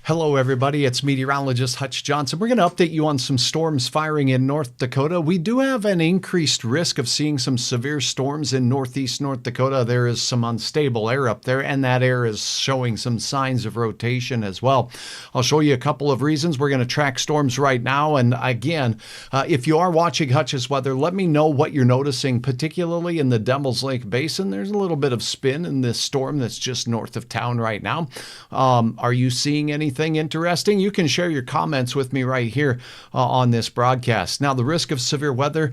Hello, everybody. It's meteorologist Hutch Johnson. We're going to update you on some storms firing in North Dakota. We do have an increased risk of seeing some severe storms in northeast North Dakota. There is some unstable air up there, and that air is showing some signs of rotation as well. I'll show you a couple of reasons. We're going to track storms right now. And again, if you are watching Hutch's weather, let me know what you're noticing, particularly in the Devil's Lake Basin. There's a little bit of spin in this storm that's just north of town right now. Are you seeing anything interesting? You can share your comments with me right here on this broadcast. Now, the risk of severe weather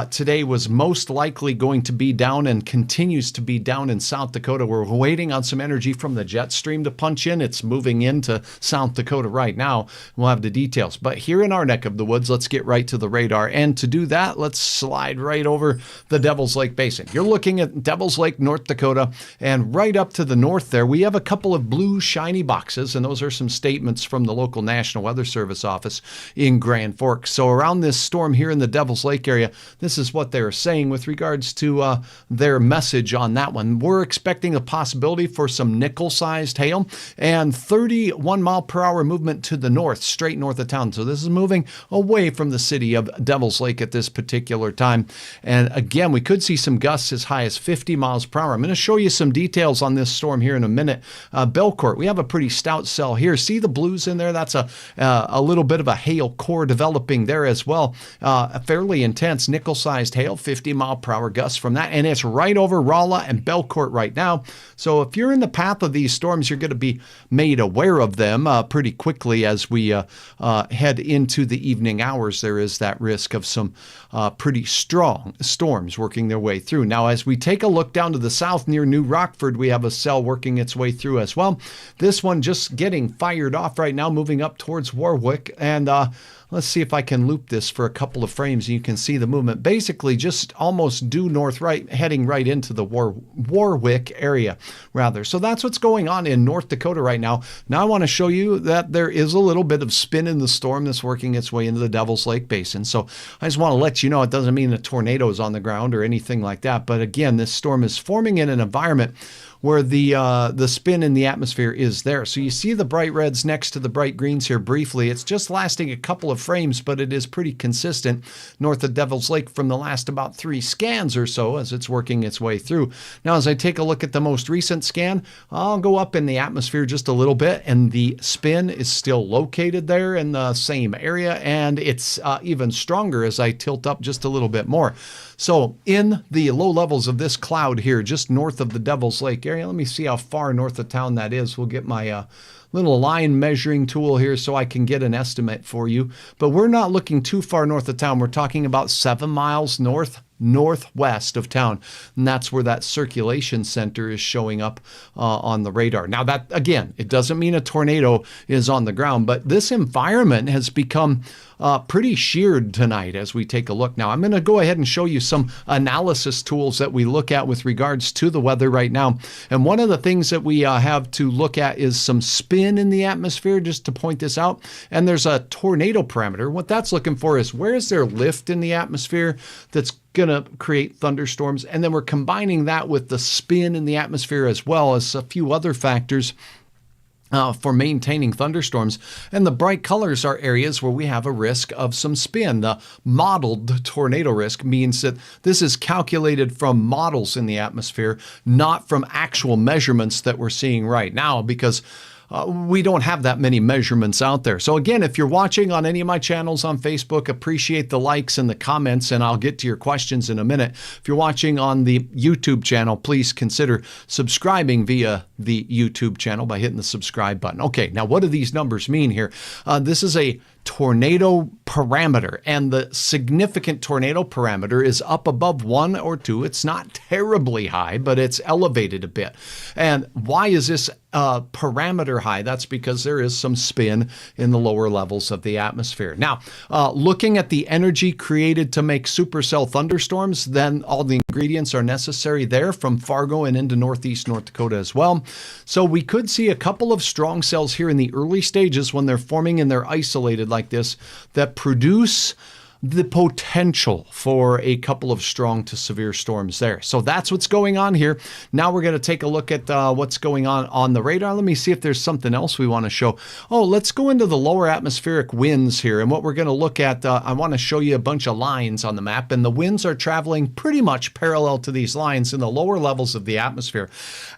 today was most likely going to be down and continues to be down in South Dakota. We're waiting on some energy from the jet stream to punch in. It's moving into South Dakota right now. We'll have the details. But here in our neck of the woods, let's get right to the radar. And to do that, let's slide right over the Devil's Lake Basin. You're looking at Devil's Lake, North Dakota, and right up to the north there, we have a couple of blue shiny boxes, and those are some statements from the local National Weather Service office in Grand Forks. So around this storm here in the Devil's Lake area, this is what they're saying with regards to their message on that one. We're expecting a possibility for some nickel-sized hail and 31 mile per hour movement to the north, straight north of town. So this is moving away from the city of Devil's Lake at this particular time. And again, we could see some gusts as high as 50 miles per hour. I'm going to show you some details on this storm here in a minute. Belcourt, we have a pretty stout cell here. See the blues in there? That's a little bit of a hail core developing there as well. A fairly intense nickel-sized hail, 50 mile per hour gusts from that. And it's right over Rolla and Belcourt right now. So if you're in the path of these storms, you're going to be made aware of them pretty quickly as we head into the evening hours. There is that risk of some pretty strong storms working their way through. Now, as we take a look down to the south near New Rockford, we have a cell working its way through as well. This one just getting fired off right now, moving up towards Warwick. And let's see if I can loop this for a couple of frames. You can see the movement basically just almost due north right, heading right into the Warwick area rather. So that's what's going on in North Dakota right now. Now I want to show you that there is a little bit of spin in the storm that's working its way into the Devil's Lake Basin. So I just want to let you know it doesn't mean a tornado is on the ground or anything like that. But again, this storm is forming in an environment where the spin in the atmosphere is there. So you see the bright reds next to the bright greens here briefly. It's just lasting a couple of frames, but it is pretty consistent north of Devil's Lake from the last about 3 scans or so as it's working its way through. Now, as I take a look at the most recent scan, I'll go up in the atmosphere just a little bit, and the spin is still located there in the same area, and it's even stronger as I tilt up just a little bit more. So in the low levels of this cloud here, just north of the Devil's Lake area, let me see how far north of town that is. We'll get my little line measuring tool here so I can get an estimate for you. But we're not looking too far north of town. We're talking about 7 miles northwest of town, and that's where that circulation center is showing up on the radar. Now that, again, it doesn't mean a tornado is on the ground, but this environment has become pretty sheared tonight as we take a look. Now I'm going to go ahead and show you some analysis tools that we look at with regards to the weather right now. And one of the things that we have to look at is some spin in the atmosphere, just to point this out. And there's a tornado parameter. What that's looking for is where is there lift in the atmosphere that's going to create thunderstorms. And then we're combining that with the spin in the atmosphere as well as a few other factors for maintaining thunderstorms. And the bright colors are areas where we have a risk of some spin. The modeled tornado risk means that this is calculated from models in the atmosphere, not from actual measurements that we're seeing right now, because we don't have that many measurements out there. So again, if you're watching on any of my channels on Facebook, appreciate the likes and the comments, and I'll get to your questions in a minute. If you're watching on the YouTube channel, please consider subscribing via the YouTube channel by hitting the subscribe button. Okay, now what do these numbers mean here? This is a tornado parameter, and the significant tornado parameter is up above 1 or 2. It's not terribly high, but it's elevated a bit. And why is this parameter high? That's because there is some spin in the lower levels of the atmosphere. Now, looking at the energy created to make supercell thunderstorms, then all the ingredients are necessary there from Fargo and into northeast North Dakota as well. So we could see a couple of strong cells here in the early stages when they're forming and they're isolated like this that produce the potential for a couple of strong to severe storms there. So that's what's going on here. Now we're going to take a look at what's going on the radar. Let me see if there's something else we want to show. Oh, let's go into the lower atmospheric winds here. And what we're going to look at, I want to show you a bunch of lines on the map. And the winds are traveling pretty much parallel to these lines in the lower levels of the atmosphere.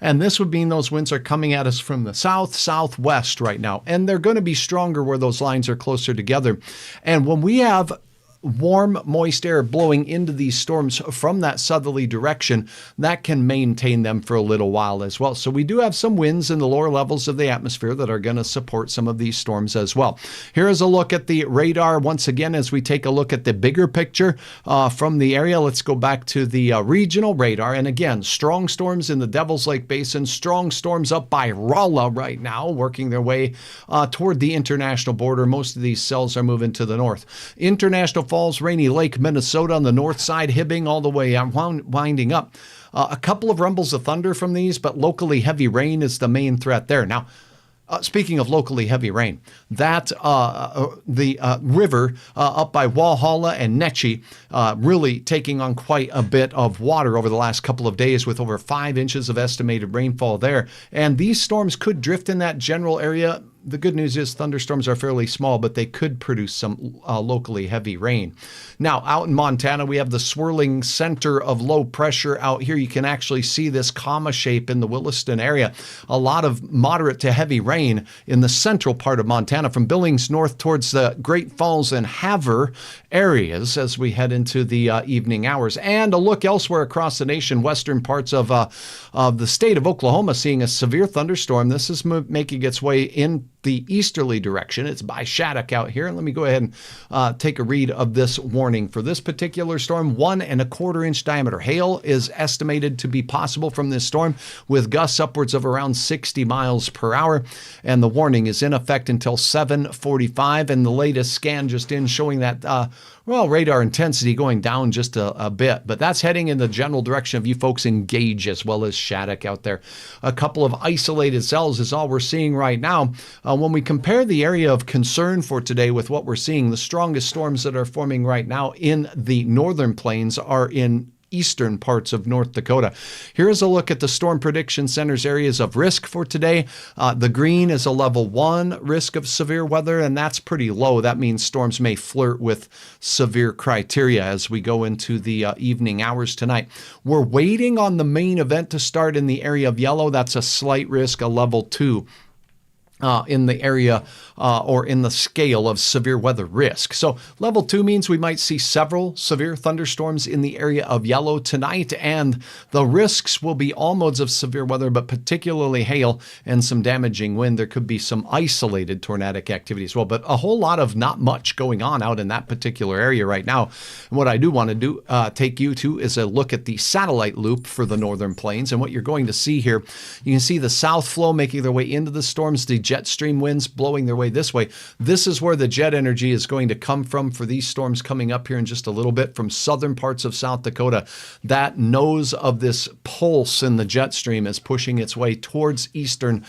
And this would mean those winds are coming at us from the south, southwest right now. And they're going to be stronger where those lines are closer together. And when we have warm, moist air blowing into these storms from that southerly direction, that can maintain them for a little while as well. So we do have some winds in the lower levels of the atmosphere that are going to support some of these storms as well. Here is a look at the radar once again as we take a look at the bigger picture from the area. Let's go back to the regional radar. And again, strong storms in the Devil's Lake Basin, strong storms up by Rolla right now, working their way toward the international border. Most of these cells are moving to the north. International Falls, Rainy Lake, Minnesota on the north side, Hibbing all the way winding up. A couple of rumbles of thunder from these, but locally heavy rain is the main threat there. Now, speaking of locally heavy rain, that the river up by Walhalla and Netchie really taking on quite a bit of water over the last couple of days with over 5 inches of estimated rainfall there. And these storms could drift in that general area. The good news is thunderstorms are fairly small, but they could produce some locally heavy rain. Now, out in Montana, we have the swirling center of low pressure out here. You can actually see this comma shape in the Williston area. A lot of moderate to heavy rain in the central part of Montana from Billings north towards the Great Falls and Havre areas as we head into the evening hours. And a look elsewhere across the nation, western parts of the state of Oklahoma seeing a severe thunderstorm. This is making its way in the easterly direction. It's by Shattuck out here. And let me go ahead and take a read of this warning. For this particular storm, 1 1/4 inch diameter hail is estimated to be possible from this storm with gusts upwards of around 60 miles per hour. And the warning is in effect until 7:45. And the latest scan just in showing that radar intensity going down just a bit, but that's heading in the general direction of you folks in Gage as well as Shattuck out there. A couple of isolated cells is all we're seeing right now. When we compare the area of concern for today with what we're seeing, the strongest storms that are forming right now in the northern plains are in eastern parts of North Dakota. Here's a look at the Storm Prediction Center's areas of risk for today. The green is a level 1 risk of severe weather, and that's pretty low. That means storms may flirt with severe criteria as we go into the evening hours tonight. We're waiting on the main event to start in the area of yellow. That's a slight risk, a level 2. In the area or in the scale of severe weather risk. So level 2 means we might see several severe thunderstorms in the area of yellow tonight, and the risks will be all modes of severe weather, but particularly hail and some damaging wind. There could be some isolated tornadic activity as well, but a whole lot of not much going on out in that particular area right now. And what I do want to do, take you to is a look at the satellite loop for the northern plains. And what you're going to see here, you can see the south flow making their way into the storms, the jet stream winds blowing their way this way. This is where the jet energy is going to come from for these storms coming up here in just a little bit from southern parts of South Dakota. That nose of this pulse in the jet stream is pushing its way towards eastern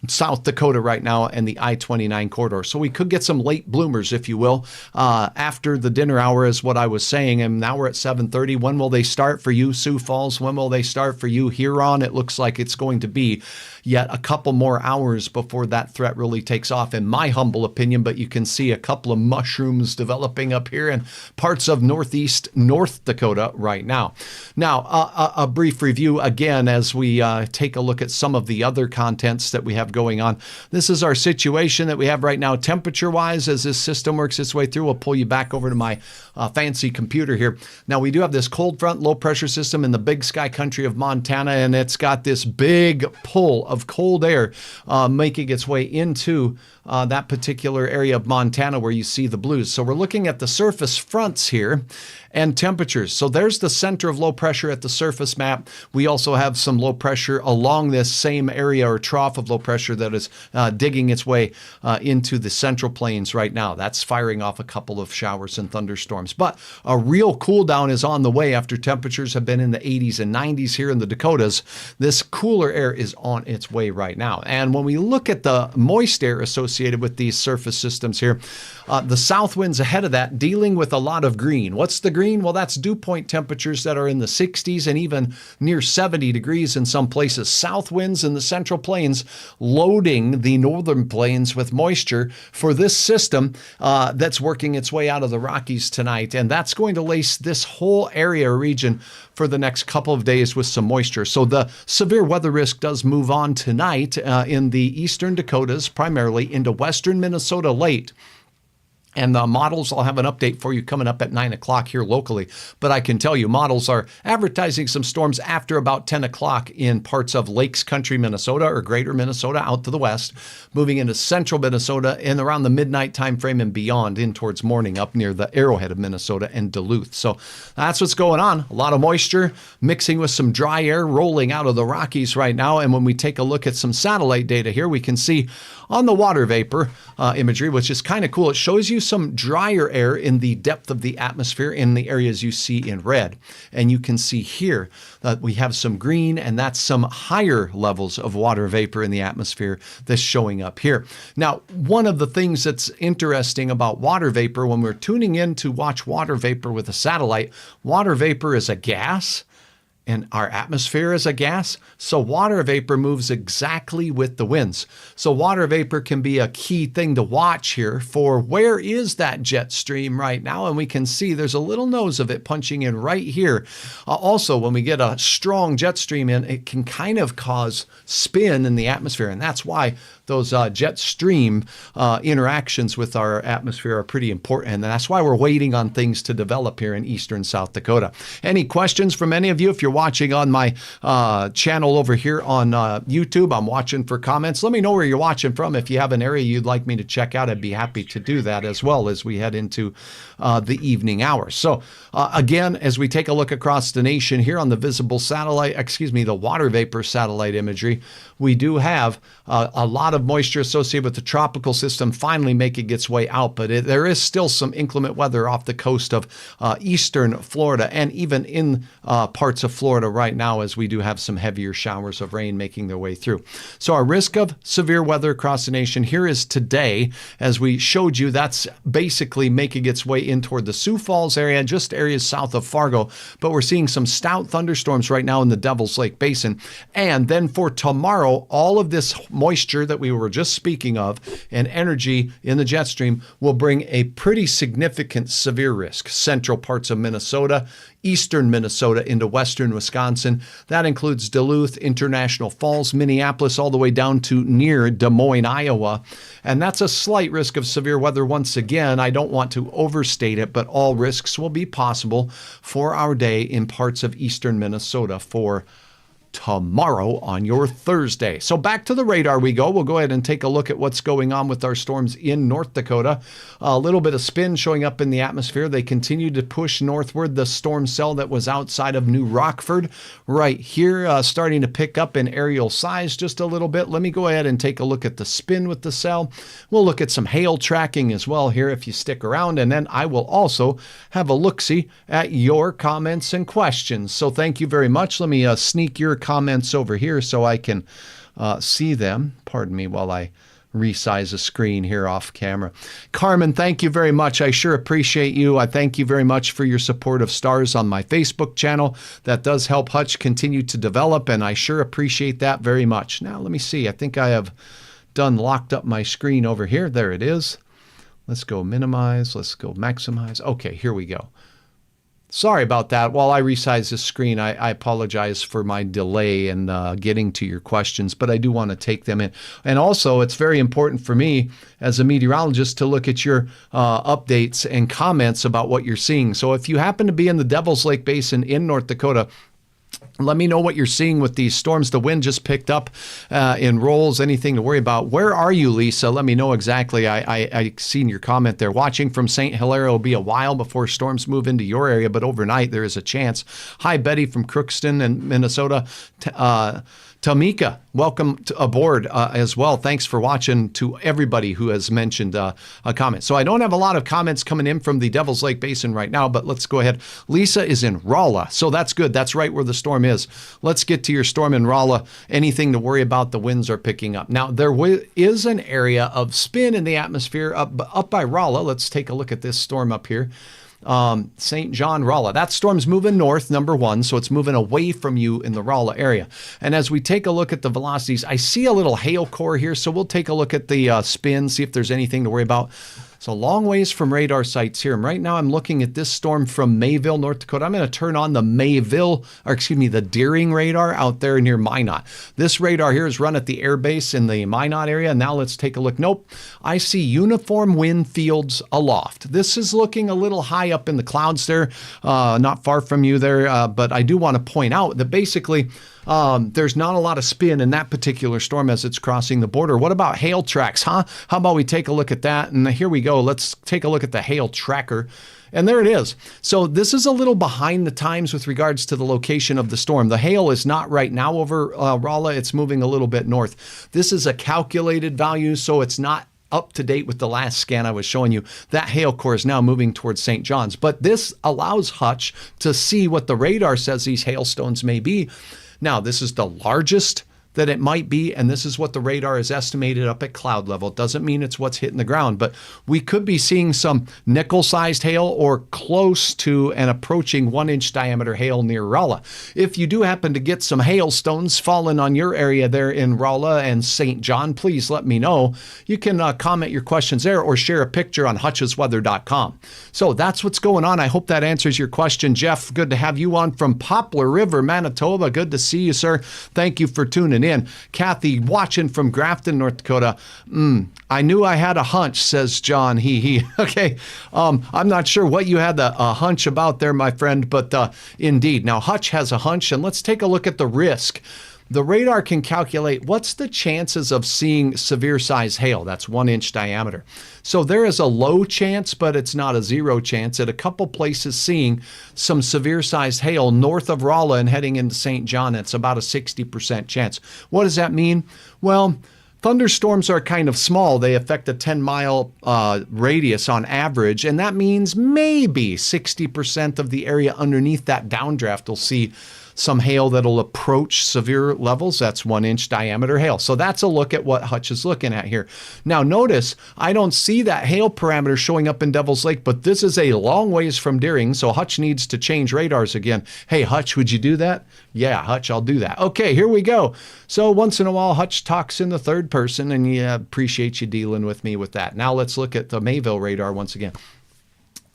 South Dakota right now and the I-29 corridor. So we could get some late bloomers, if you will, after the dinner hour is what I was saying. And now we're at 7:30. When will they start for you, Sioux Falls? When will they start for you, Huron? It looks like it's going to be yet a couple more hours before that threat really takes off, in my humble opinion. But you can see a couple of mushrooms developing up here in parts of northeast North Dakota right now. Now, a brief review again as we take a look at some of the other contents that we have going on. This is our situation that we have right now temperature-wise as this system works its way through. We'll pull you back over to my fancy computer here. Now, we do have this cold front low pressure system in the big sky country of Montana, and it's got this big pull of cold air making its way into that particular area of Montana where you see the blues. So we're looking at the surface fronts here and temperatures. So there's the center of low pressure at the surface map. We also have some low pressure along this same area or trough of low pressure pressure that is digging its way into the central plains right now. That's firing off a couple of showers and thunderstorms. But a real cool down is on the way after temperatures have been in the 80s and 90s here in the Dakotas. This cooler air is on its way right now. And when we look at the moist air associated with these surface systems here, the south winds ahead of that dealing with a lot of green. What's the green? Well, that's dew point temperatures that are in the 60s and even near 70 degrees in some places. South winds in the central plains loading the northern plains with moisture for this system that's working its way out of the Rockies tonight. And that's going to lace this whole area region for the next couple of days with some moisture. So the severe weather risk does move on tonight in the eastern Dakotas, primarily into western Minnesota late. And the models, I'll have an update for you coming up at 9 o'clock here locally. But I can tell you, models are advertising some storms after about 10 o'clock in parts of Lakes Country, Minnesota, or greater Minnesota out to the west, moving into central Minnesota and around the midnight time frame and beyond in towards morning up near the arrowhead of Minnesota and Duluth. So that's what's going on. A lot of moisture mixing with some dry air rolling out of the Rockies right now. And when we take a look at some satellite data here, we can see on the water vapor imagery, which is kind of cool, it shows you some drier air in the depth of the atmosphere in the areas you see in red. And you can see here that we have some green, and that's some higher levels of water vapor in the atmosphere that's showing up here. Now, one of the things that's interesting about water vapor, when we're tuning in to watch water vapor with a satellite, water vapor is a gas. And our atmosphere is a gas. So water vapor moves exactly with the winds. So water vapor can be a key thing to watch here for where is that jet stream right now. And we can see there's a little nose of it punching in right here. Also, when we get a strong jet stream in, it can kind of cause spin in the atmosphere. And that's why those jet stream interactions with our atmosphere are pretty important. And that's why we're waiting on things to develop here in eastern South Dakota. Any questions from any of you? If you're watching on my channel over here on YouTube, I'm watching for comments. Let me know where you're watching from. If you have an area you'd like me to check out, I'd be happy to do that as well as we head into the evening hours. So again, as we take a look across the nation here on the visible satellite, the water vapor satellite imagery, we do have a lot of moisture associated with the tropical system finally making its way out, but there is still some inclement weather off the coast of eastern Florida and even in parts of Florida right now as we do have some heavier showers of rain making their way through. So our risk of severe weather across the nation here is today, as we showed you, that's basically making its way in toward the Sioux Falls area, just areas south of Fargo, but we're seeing some stout thunderstorms right now in the Devil's Lake Basin. And then for tomorrow, all of this moisture that we were just speaking of and energy in the jet stream will bring a pretty significant severe risk. Central parts of Minnesota, eastern Minnesota into western Wisconsin. That includes Duluth, International Falls, Minneapolis, all the way down to near Des Moines, Iowa. And that's a slight risk of severe weather. Once again, I don't want to overstate it, but all risks will be possible for our day in parts of eastern Minnesota for tomorrow on your Thursday. So back to the radar we go. We'll go ahead and take a look at what's going on with our storms in North Dakota. A little bit of spin showing up in the atmosphere. They continue to push northward. The storm cell that was outside of New Rockford right here starting to pick up in aerial size just a little bit. Let me go ahead and take a look at the spin with the cell. We'll look at some hail tracking as well here if you stick around, and then I will also have a look-see at your comments and questions. So thank you very much. Let me sneak your comments over here so I can see them. Pardon me while I resize the screen here off camera. Carmen, thank you very much. I sure appreciate you. I thank you very much for your support of stars on my Facebook channel. That does help Hutch continue to develop, and I sure appreciate that very much. Now, let me see. I think I have locked up my screen over here. There it is. Let's go minimize. Let's go maximize. Okay, here we go. Sorry about that. While I resize the screen, I apologize for my delay in getting to your questions, but I do want to take them in. And also, it's very important for me as a meteorologist to look at your updates and comments about what you're seeing. So if you happen to be in the Devil's Lake Basin in North Dakota, let me know what you're seeing with these storms. The wind just picked up in rolls, anything to worry about. Where are you, Lisa? Let me know exactly. I seen your comment there. Watching from St. Hilaire, it'll be a while before storms move into your area, but overnight there is a chance. Hi, Betty from Crookston in Minnesota. Tamika, welcome aboard as well. Thanks for watching to everybody who has mentioned a comment. So I don't have a lot of comments coming in from the Devil's Lake Basin right now, but let's go ahead. Lisa is in Rolla, so that's good. That's right where the storm is. Let's get to your storm in Rolla. Anything to worry about, the winds are picking up. Now, there is an area of spin in the atmosphere up by Rolla. Let's take a look at this storm up here. St. John, Rolla. That storm's moving north, number one, so it's moving away from you in the Rolla area. And as we take a look at the velocities, I see a little hail core here, so we'll take a look at the spin, see if there's anything to worry about. It's a long ways from radar sites here. And right now I'm looking at this storm from Mayville, North Dakota. I'm going to turn on the the Deering radar out there near Minot. This radar here is run at the air base in the Minot area. Now let's take a look. Nope. I see uniform wind fields aloft. This is looking a little high up in the clouds there, not far from you there. But I do want to point out that basically there's not a lot of spin in that particular storm as it's crossing the border. What about hail tracks, huh? How about we take a look at that? And here we go. Let's take a look at the hail tracker. And there it is. So this is a little behind the times with regards to the location of the storm. The hail is not right now over Rolla. It's moving a little bit north. This is a calculated value, so it's not up to date with the last scan I was showing you. That hail core is now moving towards St. John's. But this allows Hutch to see what the radar says these hailstones may be. Now, this is the largest that it might be, and this is what the radar is estimated up at cloud level. It doesn't mean it's what's hitting the ground, but we could be seeing some nickel-sized hail or close to and approaching 1-inch diameter hail near Rolla. If you do happen to get some hailstones falling on your area there in Rolla and St. John, please let me know. You can comment your questions there or share a picture on hutchesweather.com. So that's what's going on. I hope that answers your question. Jeff, good to have you on from Poplar River, Manitoba. Good to see you, sir. Thank you for tuning in. Kathy, watching from Grafton, North Dakota. I knew I had a hunch, says John. Okay. I'm not sure what you had a hunch about there, my friend, but indeed. Now, Hutch has a hunch, and let's take a look at the risk. The radar can calculate what's the chances of seeing severe size hail. That's 1-inch diameter. So there is a low chance, but it's not a zero chance at a couple places seeing some severe sized hail north of Rolla and heading into St. John. It's about a 60% chance. What does that mean? Well, thunderstorms are kind of small. They affect a 10-mile radius on average, and that means maybe 60% of the area underneath that downdraft will see some hail that'll approach severe levels. That's 1-inch diameter hail. So that's a look at what Hutch is looking at here. Now notice, I don't see that hail parameter showing up in Devil's Lake, but this is a long ways from Deering, so Hutch needs to change radars again. Hey, Hutch, would you do that? Yeah, Hutch, I'll do that. Okay, here we go. So once in a while, Hutch talks in the third person, and yeah, appreciate you dealing with me with that. Now let's look at the Mayville radar once again.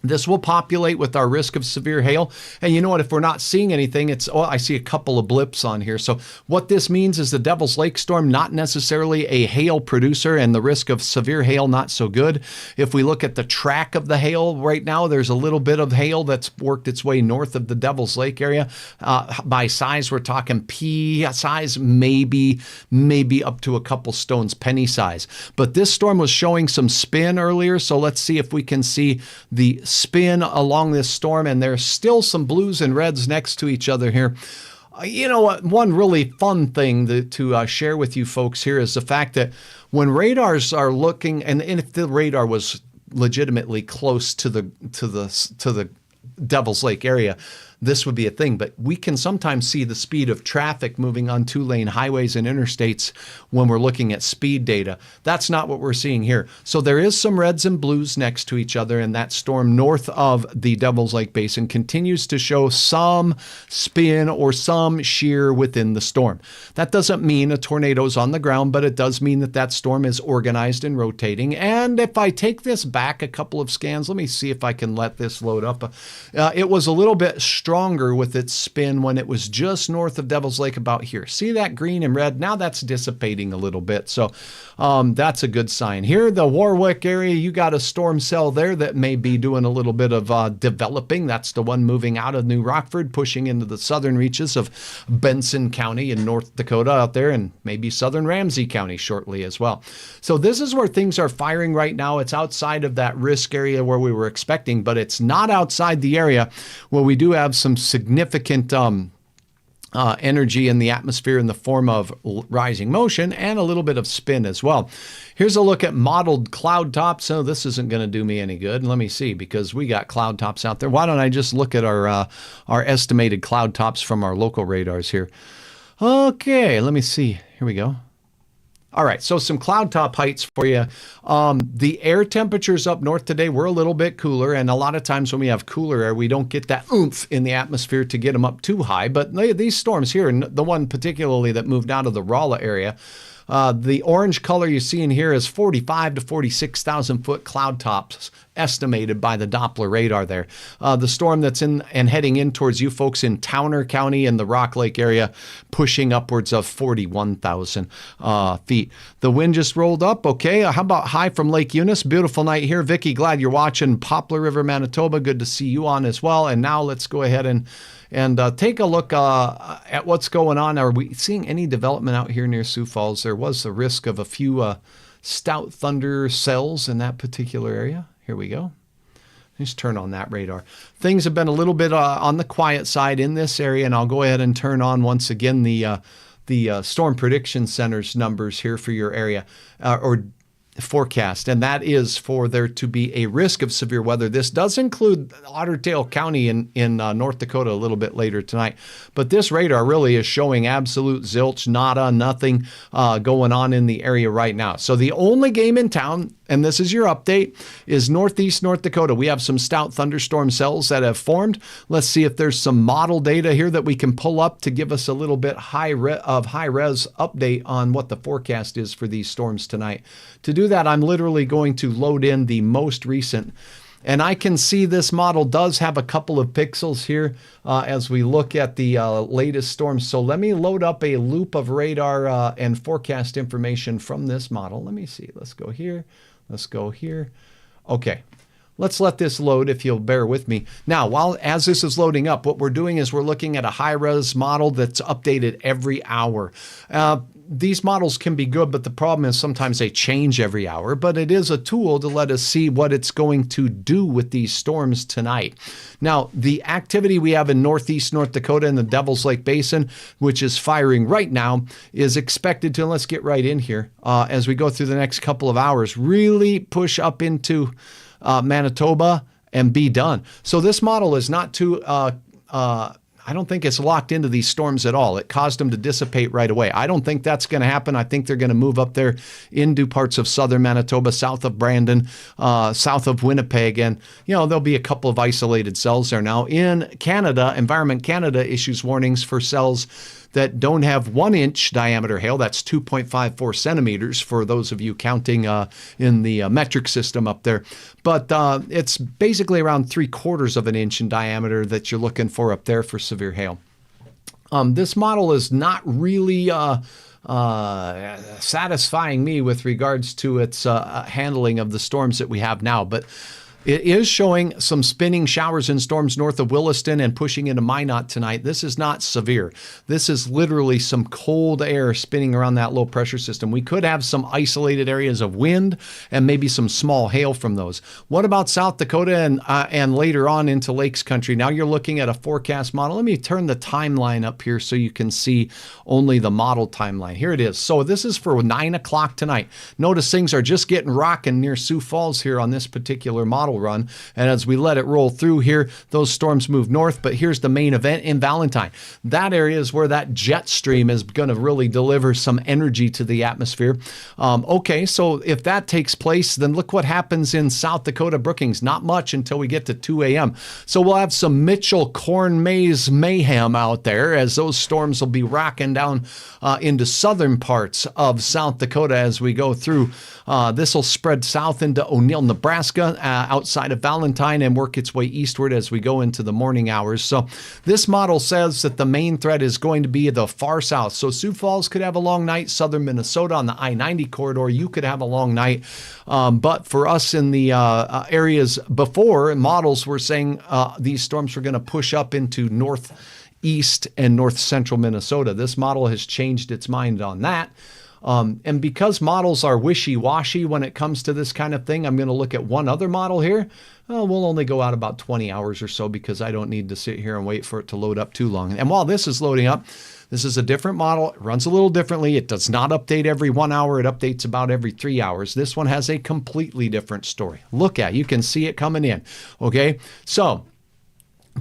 This will populate with our risk of severe hail. And you know what? If we're not seeing anything, I see a couple of blips on here. So what this means is the Devil's Lake storm, not necessarily a hail producer, and the risk of severe hail, not so good. If we look at the track of the hail right now, there's a little bit of hail that's worked its way north of the Devil's Lake area. By size, we're talking pea size, maybe up to a couple stones, penny size. But this storm was showing some spin earlier. So let's see if we can see the spin along this storm, and there's still some blues and reds next to each other here. You know what? One really fun thing to share with you folks here is the fact that when radars are looking, and if the radar was legitimately close to the Devil's Lake area, this would be a thing. But we can sometimes see the speed of traffic moving on 2-lane highways and interstates when we're looking at speed data. That's not what we're seeing here. So there is some reds and blues next to each other, and that storm north of the Devil's Lake Basin continues to show some spin or some shear within the storm. That doesn't mean a tornado's on the ground, but it does mean that that storm is organized and rotating. And if I take this back a couple of scans, let me see if I can let this load up. It was a little bit stronger with its spin when it was just north of Devil's Lake about here. See that green and red? Now that's dissipating a little bit. So that's a good sign. Here, the Warwick area, you got a storm cell there that may be doing a little bit of developing. That's the one moving out of New Rockford, pushing into the southern reaches of Benson County in North Dakota out there, and maybe southern Ramsey County shortly as well. So this is where things are firing right now. It's outside of that risk area where we were expecting, but it's not outside the area where we do have some significant energy in the atmosphere in the form of rising motion and a little bit of spin as well. Here's a look at modeled cloud tops. So this isn't going to do me any good. Let me see, because we got cloud tops out there. Why don't I just look at our estimated cloud tops from our local radars here? Okay, let me see. Here we go. All right, so some cloud top heights for you. The air temperatures up north today were a little bit cooler, and a lot of times when we have cooler air, we don't get that oomph in the atmosphere to get them up too high. But these storms here, and the one particularly that moved out of the Rolla area, the orange color you see in here is 45 to 46,000 foot cloud tops estimated by the Doppler radar there. The storm that's in and heading in towards you folks in Towner County and the Rock Lake area, pushing upwards of 41,000 feet. The wind just rolled up. Okay, how about high from Lake Eunice? Beautiful night here. Vicki, glad you're watching. Poplar River, Manitoba, good to see you on as well. And now let's go ahead and take a look at what's going on. Are we seeing any development out here near Sioux Falls? There was the risk of a few stout thunder cells in that particular area. Here we go. Just turn on that radar. Things have been a little bit on the quiet side in this area, and I'll go ahead and turn on once again the Storm Prediction Center's numbers here for your area, or forecast, and that is for there to be a risk of severe weather. This does include Otter Tail County in North Dakota a little bit later tonight, but this radar really is showing absolute zilch, nada, nothing going on in the area right now. So the only game in town, and this is your update, is northeast North Dakota. We have some stout thunderstorm cells that have formed. Let's see if there's some model data here that we can pull up to give us a little bit high res update on what the forecast is for these storms tonight. To do that, I'm literally going to load in the most recent. And I can see this model does have a couple of pixels here as we look at the latest storms. So let me load up a loop of radar and forecast information from this model. Let me see. Let's go here. Let's go here. Okay. Let's let this load, if you'll bear with me. Now, as this is loading up, what we're doing is we're looking at a high-res model that's updated every hour. These models can be good, but the problem is sometimes they change every hour. But it is a tool to let us see what it's going to do with these storms tonight. Now, the activity we have in northeast North Dakota in the Devil's Lake Basin, which is firing right now, is expected to, let's get right in here, as we go through the next couple of hours, really push up into Manitoba and be done. So this model is not too, I don't think it's locked into these storms at all. It caused them to dissipate right away. I don't think that's going to happen. I think they're going to move up there into parts of southern Manitoba, south of Brandon, south of Winnipeg, and there'll be a couple of isolated cells there. Now in Canada, Environment Canada issues warnings for cells that don't have 1-inch diameter hail. That's 2.54 centimeters for those of you counting in the metric system up there. But it's basically around 3/4 of an inch in diameter that you're looking for up there for severe hail. This model is not really satisfying me with regards to its handling of the storms that we have now, but it is showing some spinning showers and storms north of Williston and pushing into Minot tonight. This is not severe. This is literally some cold air spinning around that low pressure system. We could have some isolated areas of wind and maybe some small hail from those. What about South Dakota and later on into Lakes Country? Now you're looking at a forecast model. Let me turn the timeline up here so you can see only the model timeline. Here it is. So this is for 9 o'clock tonight. Notice things are just getting rocking near Sioux Falls here on this particular model run. And as we let it roll through here, those storms move north. But here's the main event in Valentine. That area is where that jet stream is going to really deliver some energy to the atmosphere. Okay, so if that takes place, then look what happens in South Dakota Brookings. Not much until we get to 2 a.m. So we'll have some Mitchell corn maze mayhem out there as those storms will be rocking down into southern parts of South Dakota as we go through. This will spread south into O'Neill, Nebraska, outside of Valentine, and work its way eastward as we go into the morning hours. So this model says that the main threat is going to be the far south. So Sioux Falls could have a long night. Southern Minnesota on the I-90 corridor, you could have a long night. But for us in the areas before, models were saying these storms were going to push up into northeast and north central Minnesota. This model has changed its mind on that. And because models are wishy-washy when it comes to this kind of thing, I'm going to look at one other model here. We'll only go out about 20 hours or so because I don't need to sit here and wait for it to load up too long. And while this is loading up, this is a different model. It runs a little differently. It does not update every 1 hour. It updates about every 3 hours. This one has a completely different story. Look at, you can see it coming in. Okay, so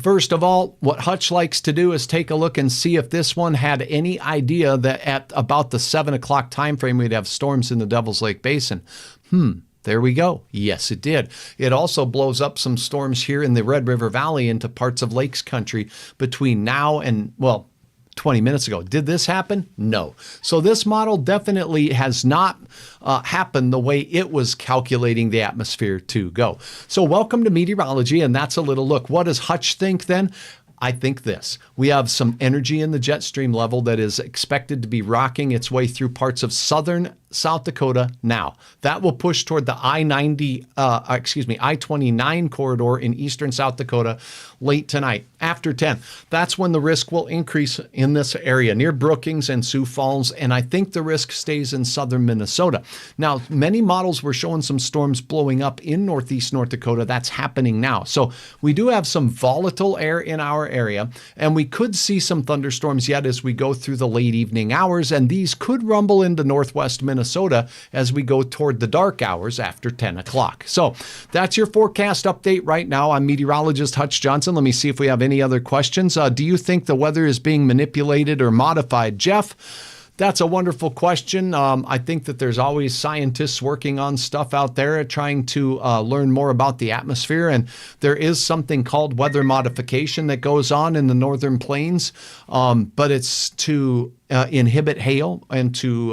first of all, what Hutch likes to do is take a look and see if this one had any idea that at about the 7 o'clock time frame we'd have storms in the Devil's Lake Basin. There we go. Yes, it did. It also blows up some storms here in the Red River Valley into parts of Lakes Country between now and, well, 20 minutes ago. Did this happen? No. So this model definitely has not happened the way it was calculating the atmosphere to go. So welcome to meteorology, and that's a little look. What does Hutch think then? I think this. We have some energy in the jet stream level that is expected to be rocking its way through parts of southern South Dakota now. That will push toward the I-29 corridor in eastern South Dakota late tonight, after 10. That's when the risk will increase in this area near Brookings and Sioux Falls, and I think the risk stays in southern Minnesota. Now, many models were showing some storms blowing up in northeast North Dakota. That's happening now. So we do have some volatile air in our area, and we could see some thunderstorms yet as we go through the late evening hours, and these could rumble into northwest Minnesota as we go toward the dark hours after 10 o'clock. So that's your forecast update right now. I'm meteorologist Hutch Johnson. Let me see if we have any other questions. Do you think the weather is being manipulated or modified? Jeff, that's a wonderful question. I think that there's always scientists working on stuff out there trying to learn more about the atmosphere. And there is something called weather modification that goes on in the northern plains, but it's to inhibit hail and to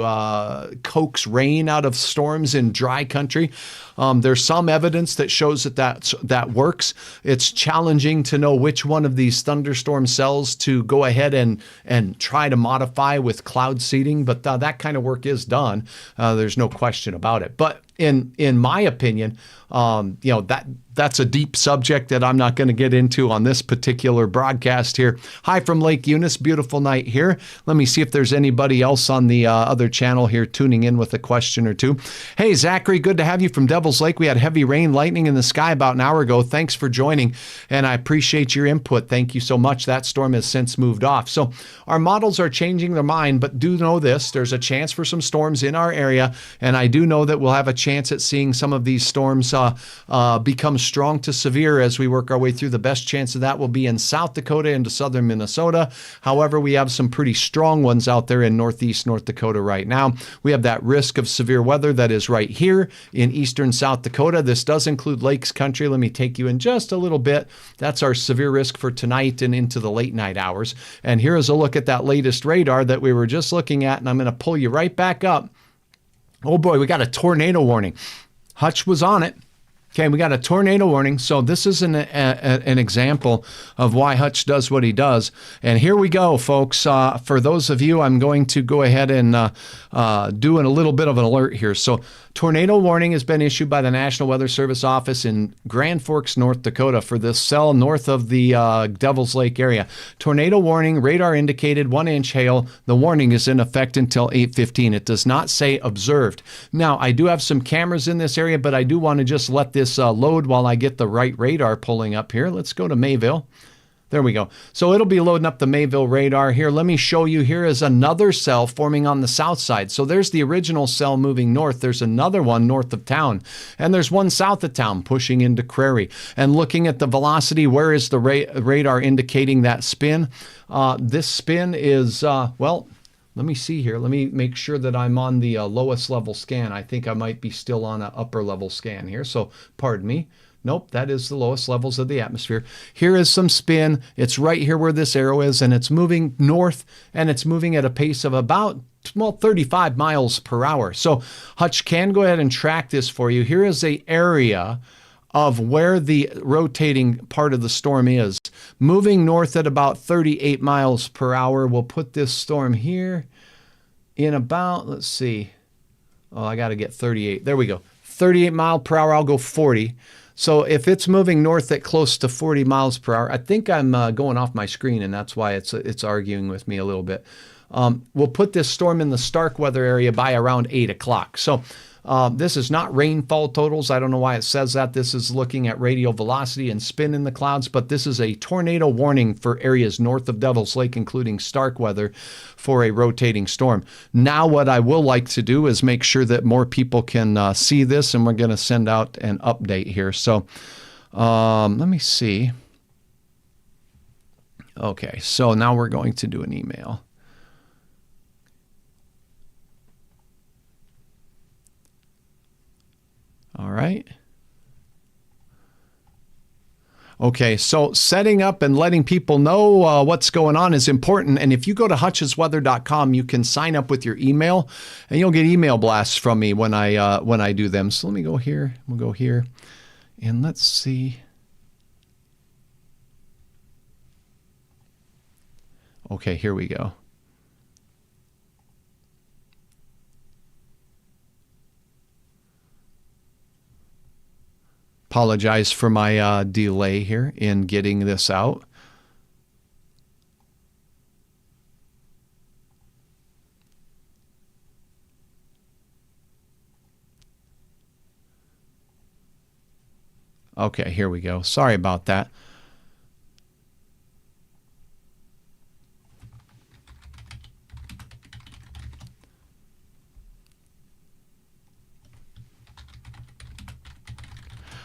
coax rain out of storms in dry country. There's some evidence that shows that works. It's challenging to know which one of these thunderstorm cells to go ahead and try to modify with cloud seeding, but that kind of work is done. There's no question about it. But in my opinion, that's a deep subject that I'm not going to get into on this particular broadcast here. Hi from Lake Eunice. Beautiful night here. Let me see if there's anybody else on the other channel here tuning in with a question or two. Hey, Zachary, good to have you from Devil's Lake. We had heavy rain, lightning in the sky about an hour ago. Thanks for joining, and I appreciate your input. Thank you so much. That storm has since moved off. So our models are changing their mind, but do know this. There's a chance for some storms in our area, and I do know that we'll have a chance at seeing some of these storms become strong to severe as we work our way through. The best chance of that will be in South Dakota into southern Minnesota. However, we have some pretty strong ones out there in northeast North Dakota right now. We have that risk of severe weather that is right here in eastern South Dakota. This does include Lakes Country. Let me take you in just a little bit. That's our severe risk for tonight and into the late night hours. And here is a look at that latest radar that we were just looking at, and I'm going to pull you right back up. Oh boy, we got a tornado warning. Hutch was on it. Okay, we got a tornado warning. So this is an example of why Hutch does what he does. And here we go, folks. For those of you, I'm going to go ahead and do a little bit of an alert here. So tornado warning has been issued by the National Weather Service office in Grand Forks, North Dakota for this cell north of the Devil's Lake area. Tornado warning, radar indicated 1-inch hail. The warning is in effect until 8:15. It does not say observed. Now, I do have some cameras in this area, but I do want to just let this load while I get the right radar pulling up here. Let's go to Mayville. There we go. So it'll be loading up the Mayville radar here. Let me show you. Here is another cell forming on the south side. So there's the original cell moving north. There's another one north of town. And there's one south of town pushing into Crary. And looking at the velocity, where is the radar indicating that spin? This spin is, well, let me see here. Let me make sure that I'm on the lowest level scan. I think I might be still on an upper level scan here. So pardon me. Nope, that is the lowest levels of the atmosphere. Here is some spin. It's right here where this arrow is, and it's moving north, and it's moving at a pace of about 35 miles per hour. So Hutch can go ahead and track this for you. Here is the area of where the rotating part of the storm is. Moving north at about 38 miles per hour. We'll put this storm here in about, let's see. Oh, I got to get 38. There we go. 38 mile per hour. I'll go 40. So if it's moving north at close to 40 miles per hour, I think I'm going off my screen, and that's why it's arguing with me a little bit. we'll put this storm in the Stark weather area by around 8 o'clock. So this is not rainfall totals. I don't know why it says that. This is looking at radial velocity and spin in the clouds, but this is a tornado warning for areas north of Devil's Lake, including Stark weather, for a rotating storm. Now, what I will like to do is make sure that more people can see this, and we're going to send out an update here. So let me see. Okay, so now we're going to do an email. All right. Okay, so setting up and letting people know what's going on is important. And if you go to hutchesweather.com, you can sign up with your email, and you'll get email blasts from me when I do them. So let me go here. We'll go here, and let's see. Okay, here we go. Apologize for my delay here in getting this out. Okay, here we go. Sorry about that.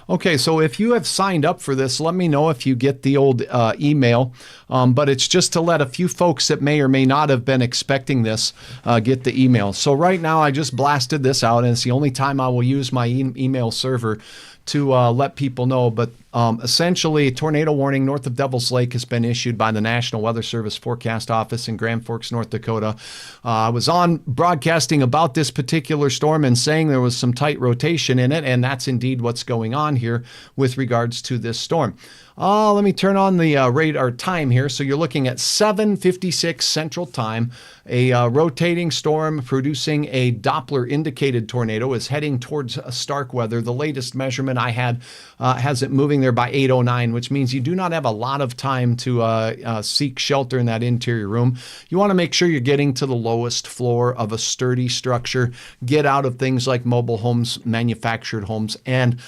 Okay, so if you have signed up for this, let me know if you get the old email. But it's just to let a few folks that may or may not have been expecting this get the email. So right now I just blasted this out, and it's the only time I will use my email server to let people know. But essentially, a tornado warning north of Devil's Lake has been issued by the National Weather Service Forecast Office in Grand Forks, North Dakota. I was on broadcasting about this particular storm and saying there was some tight rotation in it, and that's indeed what's going on here with regards to this storm. Let me turn on the radar time here. So you're looking at 7:56 Central Time. A rotating storm producing a Doppler indicated tornado is heading towards Stark weather. The latest measurement I had has it moving there by 8:09, which means you do not have a lot of time to seek shelter in that interior room. You want to make sure you're getting to the lowest floor of a sturdy structure. Get out of things like mobile homes, manufactured homes, and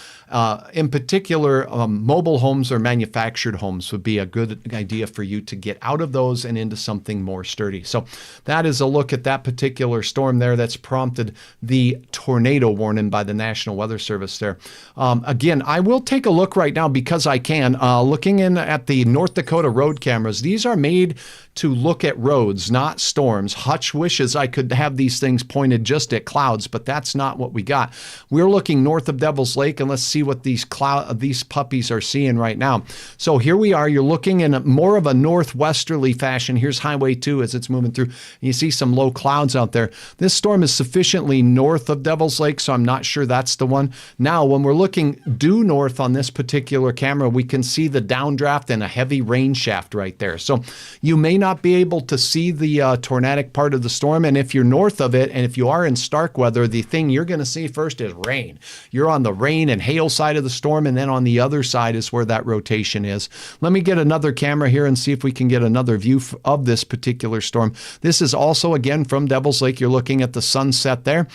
in particular, mobile homes or manufactured homes would be a good idea for you to get out of those and into something more sturdy. So that is a look at that particular storm there that's prompted the tornado warning by the National Weather Service there. Again, I will take a look right now because I can. Looking in at the North Dakota road cameras, these are made to look at roads, not storms. Hutch wishes I could have these things pointed just at clouds, but that's not what we got. We're looking north of Devil's Lake, and let's see what these puppies are seeing right now. So here we are. You're looking in more of a northwesterly fashion. Here's Highway 2 as it's moving through. You see some low clouds out there. This storm is sufficiently north of Devil's Lake, so I'm not sure that's the one. Now, when we're looking due north on this particular camera, we can see the downdraft and a heavy rain shaft right there. So you may not be able to see the tornadic part of the storm, and if you're north of it, and if you are in Stark weather, the thing you're going to see first is rain. You're on the rain and hail side of the storm, and then on the other side is where that rotation is. Let me get another camera here and see if we can get another view of this particular storm. This is also, again, from Devil's Lake. You're looking at the sunset there.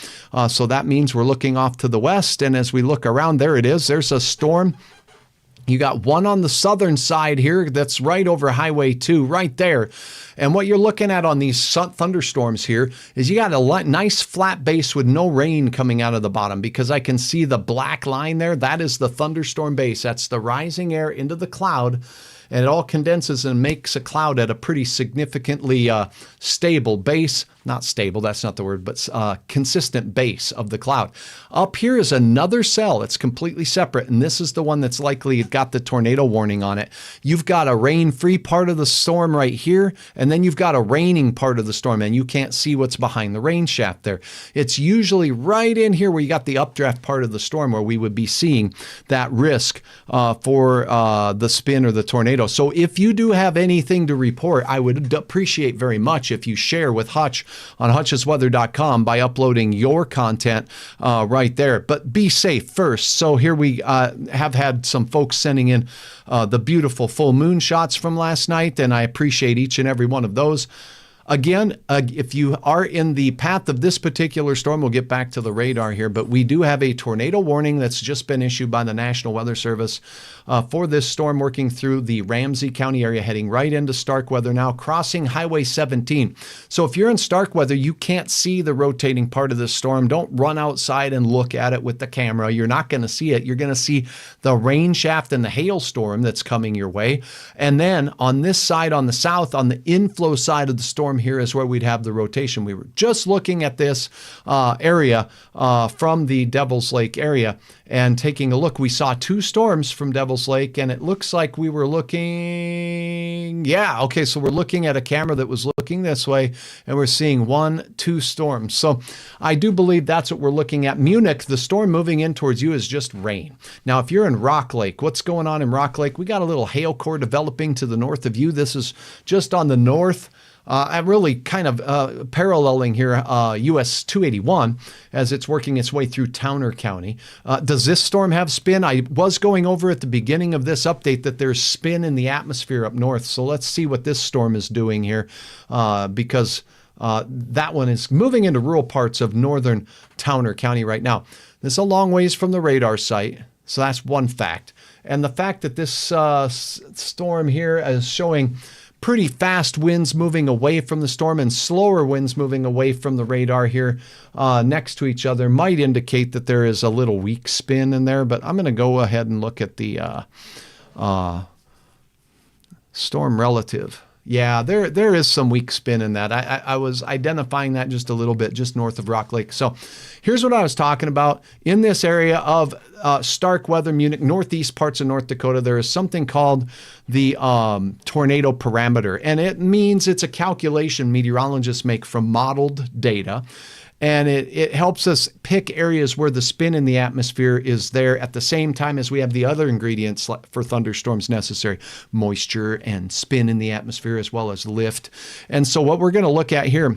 So that means we're looking off to the west, and as we look around, there it is. There's a storm. You got one on the southern side here that's right over Highway 2, right there. And what you're looking at on these thunderstorms here is you got a nice flat base with no rain coming out of the bottom, because I can see the black line there. That is the thunderstorm base. That's the rising air into the cloud, and it all condenses and makes a cloud at a pretty significantly stable base. Not stable, that's not the word, but consistent base of the cloud. Up here is another cell. It's completely separate, and this is the one that's likely got the tornado warning on it. You've got a rain-free part of the storm right here, and then you've got a raining part of the storm, and you can't see what's behind the rain shaft there. It's usually right in here where you got the updraft part of the storm where we would be seeing that risk for the spin or the tornado. So if you do have anything to report, I would appreciate very much if you share with Hutch on hutchesweather.com by uploading your content right there. But be safe first. So here we have had some folks sending in the beautiful full moon shots from last night, and I appreciate each and every one of those. Again, if you are in the path of this particular storm, we'll get back to the radar here, but we do have a tornado warning that's just been issued by the National Weather Service for this storm working through the Ramsey County area, heading right into Starkweather now, crossing Highway 17. So if you're in Starkweather, you can't see the rotating part of this storm. Don't run outside and look at it with the camera. You're not going to see it. You're going to see the rain shaft and the hailstorm that's coming your way. And then on this side, on the south, on the inflow side of the storm here is where we'd have the rotation. We were just looking at this area from the Devil's Lake area and taking a look. We saw two storms from Devil's Lake, and it looks like we were looking, so we're looking at a camera that was looking this way, and we're seeing 2 storms. So I do believe that's what we're looking at. Munich, the storm moving in towards you is just rain. Now, if you're in Rock Lake, what's going on in Rock Lake? We got a little hail core developing to the north of you. This is just on the north. I'm really kind of paralleling here US 281 as it's working its way through Towner County. Does this storm have spin? I was going over at the beginning of this update that there's spin in the atmosphere up north. So let's see what this storm is doing here because that one is moving into rural parts of northern Towner County right now. This is a long ways from the radar site. So that's one fact. And the fact that this storm here is showing pretty fast winds moving away from the storm and slower winds moving away from the radar here next to each other might indicate that there is a little weak spin in there. But I'm going to go ahead and look at the storm relative. Yeah, there is some weak spin in that. I was identifying that just a little bit, just north of Rock Lake. So here's what I was talking about. In this area of Starkweather, Munich, northeast parts of North Dakota, there is something called the tornado parameter. And it means it's a calculation meteorologists make from modeled data. And it helps us pick areas where the spin in the atmosphere is there at the same time as we have the other ingredients for thunderstorms necessary: moisture and spin in the atmosphere, as well as lift. And so what we're going to look at here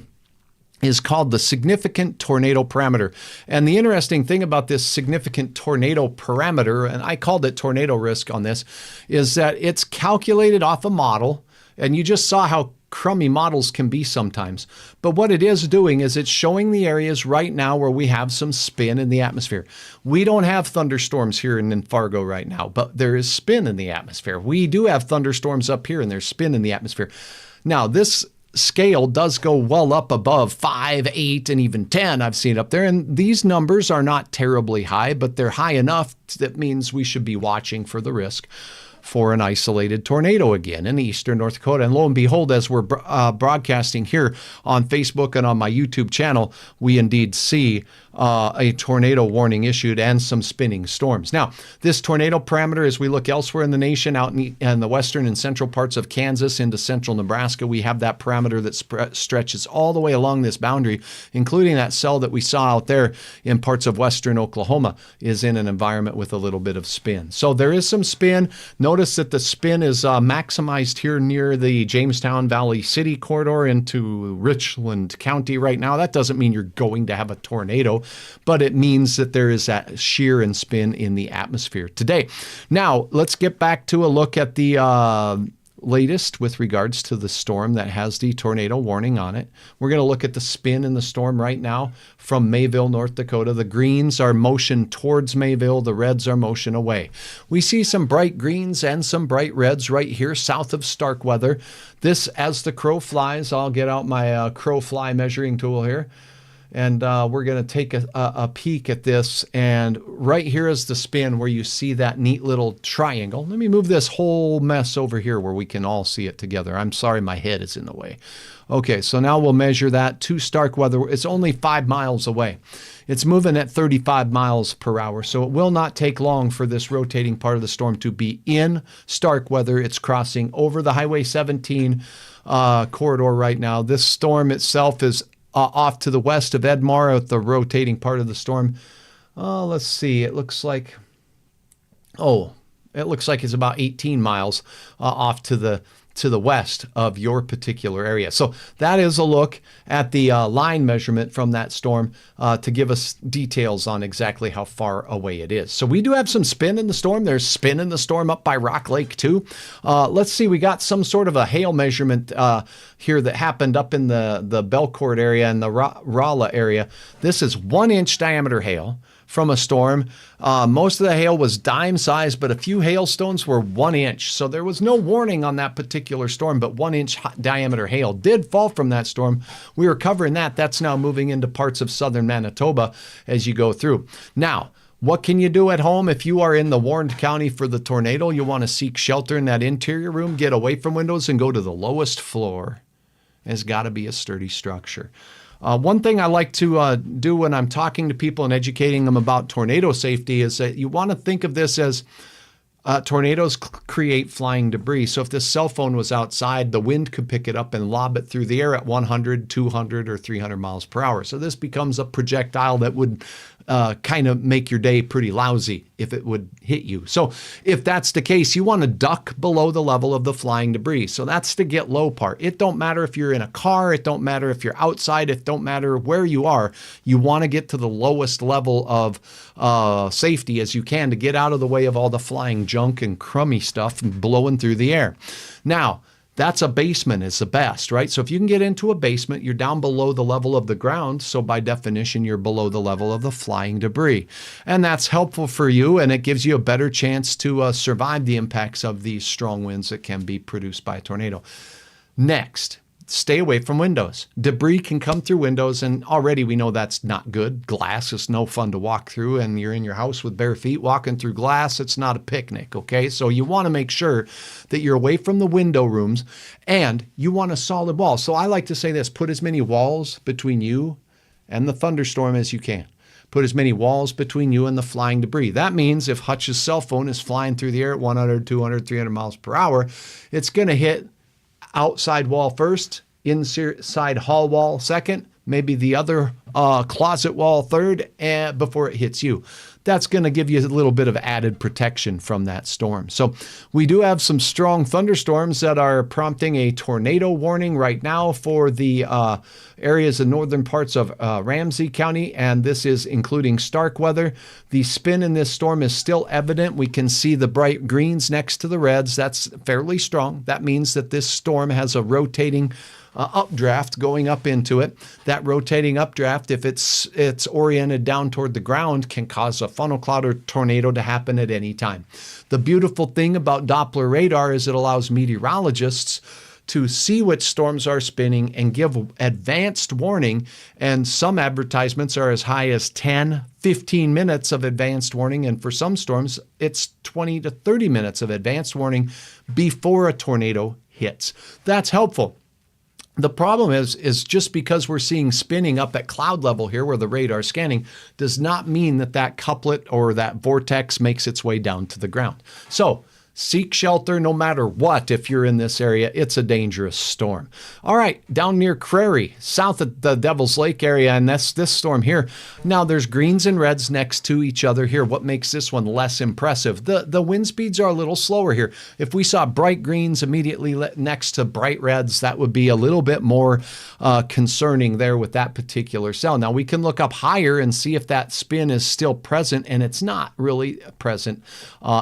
is called the significant tornado parameter. And the interesting thing about this significant tornado parameter, and I called it tornado risk on this, is that it's calculated off a model. And you just saw how crummy models can be sometimes. But what it is doing is it's showing the areas right now where we have some spin in the atmosphere. We don't have thunderstorms here in Fargo right now, but there is spin in the atmosphere. We do have thunderstorms up here and there's spin in the atmosphere. Now, this scale does go well up above 5, 8, and even 10 I've seen up there. And these numbers are not terribly high, but they're high enough that means we should be watching for the risk for an isolated tornado again in eastern North Dakota. And lo and behold, as we're broadcasting here on Facebook and on my YouTube channel, we indeed see a tornado warning issued and some spinning storms. Now, this tornado parameter, as we look elsewhere in the nation, out in the western and central parts of Kansas into central Nebraska, we have that parameter that stretches all the way along this boundary, including that cell that we saw out there in parts of western Oklahoma, is in an environment with a little bit of spin. So there is some spin. Notice that the spin is maximized here near the Jamestown Valley City corridor into Richland County right now. That doesn't mean you're going to have a tornado, but it means that there is that shear and spin in the atmosphere today. Now, let's get back to a look at the latest with regards to the storm that has the tornado warning on it. We're going to look at the spin in the storm right now from Mayville, North Dakota. The greens are motion towards Mayville. The reds are motion away. We see some bright greens and some bright reds right here south of Starkweather. This, as the crow flies, I'll get out my crow fly measuring tool here. And we're going to take a peek at this. And right here is the spin where you see that neat little triangle. Let me move this whole mess over here where we can all see it together. I'm sorry, my head is in the way. Okay, so now we'll measure that to Starkweather. It's only 5 miles away. It's moving at 35 miles per hour, so it will not take long for this rotating part of the storm to be in Starkweather. It's crossing over the Highway 17 corridor right now. This storm itself is off to the west of Edmar at the rotating part of the storm. Let's see. It looks like it's about 18 miles off to the to the west of your particular area. So that is a look at the line measurement from that storm to give us details on exactly how far away it is. So we do have some spin in the storm. There's spin in the storm up by Rock Lake too. Let's see, we got some sort of a hail measurement here that happened up in the Belcourt area and the Rolla area. This is 1-inch diameter hail from a storm. Most of the hail was dime size, but a few hailstones were 1 inch. So there was no warning on that particular storm, but 1-inch diameter hail did fall from that storm. We were covering that. That's now moving into parts of southern Manitoba as you go through. Now, what can you do at home if you are in the warned county for the tornado? You want to seek shelter in that interior room, get away from windows, and go to the lowest floor. It's got to be a sturdy structure. One thing I like to do when I'm talking to people and educating them about tornado safety is that you want to think of this as tornadoes create flying debris. So if this cell phone was outside, the wind could pick it up and lob it through the air at 100, 200, or 300 miles per hour. So this becomes a projectile that would kind of make your day pretty lousy if it would hit you. So if that's the case, you want to duck below the level of the flying debris. So that's the get low part. It don't matter if you're in a car. It don't matter if you're outside. It don't matter where you are. You want to get to the lowest level of safety as you can to get out of the way of all the flying junk and crummy stuff blowing through the air. Now, that's a basement is the best, right? So if you can get into a basement, you're down below the level of the ground. So by definition, you're below the level of the flying debris. And that's helpful for you, and it gives you a better chance to survive the impacts of these strong winds that can be produced by a tornado. Next, stay away from windows. Debris can come through windows, and already we know that's not good. Glass is no fun to walk through, and you're in your house with bare feet walking through glass. It's not a picnic, okay? So you want to make sure that you're away from the window rooms, and you want a solid wall. So I like to say this: put as many walls between you and the thunderstorm as you can. Put as many walls between you and the flying debris. That means if Hutch's cell phone is flying through the air at 100, 200, 300 miles per hour, it's going to hit outside wall first, inside hall wall second, maybe the other closet wall third, before it hits you. That's going to give you a little bit of added protection from that storm. So we do have some strong thunderstorms that are prompting a tornado warning right now for the areas in northern parts of Ramsey County, and this is including Starkweather. The spin in this storm is still evident. We can see the bright greens next to the reds. That's fairly strong. That means that this storm has a rotating updraft going up into it. That rotating updraft, if it's oriented down toward the ground, can cause a funnel cloud or tornado to happen at any time. The beautiful thing about Doppler radar is it allows meteorologists to see which storms are spinning and give advanced warning. And some advertisements are as high as 10, 15 minutes of advanced warning. And for some storms, it's 20 to 30 minutes of advanced warning before a tornado hits. That's helpful. The problem is just because we're seeing spinning up at cloud level here where the radar is scanning does not mean that couplet or that vortex makes its way down to the ground. So seek shelter no matter what. If you're in this area, it's a dangerous storm. All right, down near Crary, south of the Devil's Lake area, and that's this storm here. Now there's greens and reds next to each other here. What makes this one less impressive? The wind speeds are a little slower here. If we saw bright greens immediately next to bright reds, that would be a little bit more concerning there with that particular cell. Now we can look up higher and see if that spin is still present, and it's not really present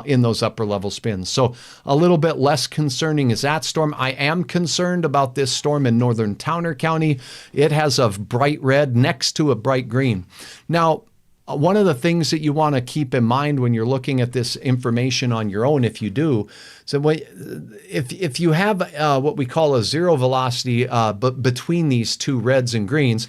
in those upper level spins. So a little bit less concerning is that storm. I am concerned about this storm in northern Towner County. It has a bright red next to a bright green. Now, one of the things that you want to keep in mind when you're looking at this information on your own, if you do, so if you have what we call a zero velocity but between these two reds and greens,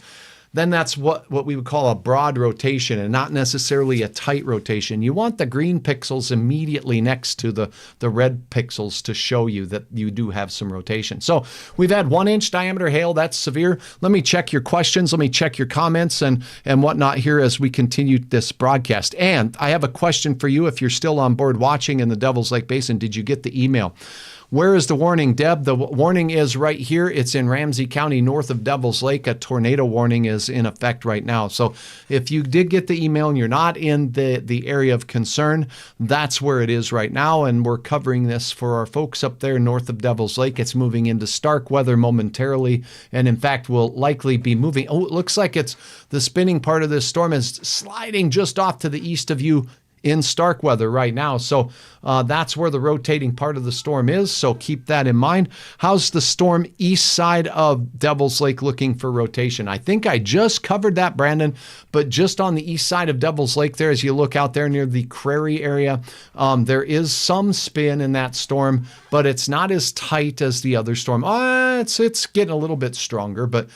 then that's what we would call a broad rotation and not necessarily a tight rotation. You want the green pixels immediately next to the red pixels to show you that you do have some rotation. So we've had 1-inch diameter hail. That's severe. Let me check your questions. Let me check your comments and whatnot here as we continue this broadcast. And I have a question for you if you're still on board watching in the Devil's Lake Basin. Did you get the email? Where is the warning, Deb? The warning is right here. It's in Ramsey County, north of Devil's Lake. A tornado warning is in effect right now. So if you did get the email and you're not in the area of concern, that's where it is right now. And we're covering this for our folks up there north of Devil's Lake. It's moving into Stark weather momentarily, and in fact will likely be moving. Oh, it looks like it's the spinning part of this storm is sliding just off to the east of you in Stark weather right now. So that's where the rotating part of the storm is. So keep that in mind. How's the storm east side of Devil's Lake looking for rotation? I think I just covered that, Brandon, but just on the east side of Devil's Lake there, as you look out there near the Crary area, there is some spin in that storm, but it's not as tight as the other storm. It's getting a little bit stronger, but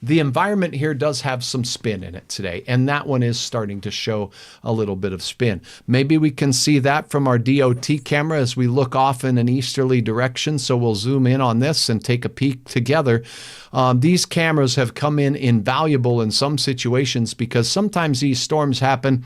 the environment here does have some spin in it today, and that one is starting to show a little bit of spin. Maybe we can see that from our DOT camera as we look off in an easterly direction, so we'll zoom in on this and take a peek together. These cameras have come in invaluable in some situations because sometimes these storms happen.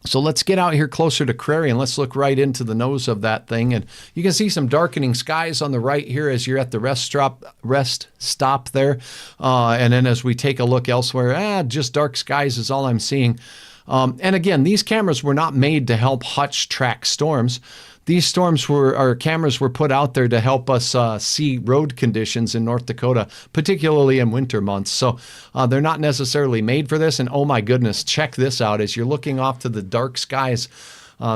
So let's get out here closer to Crary and let's look right into the nose of that thing. And you can see some darkening skies on the right here as you're at the rest stop there. And then as we take a look elsewhere, just dark skies is all I'm seeing. And again, these cameras were not made to help Hutch track storms. These cameras were put out there to help us see road conditions in North Dakota, particularly in winter months. So they're not necessarily made for this. And oh my goodness, check this out. As you're looking off to the dark skies,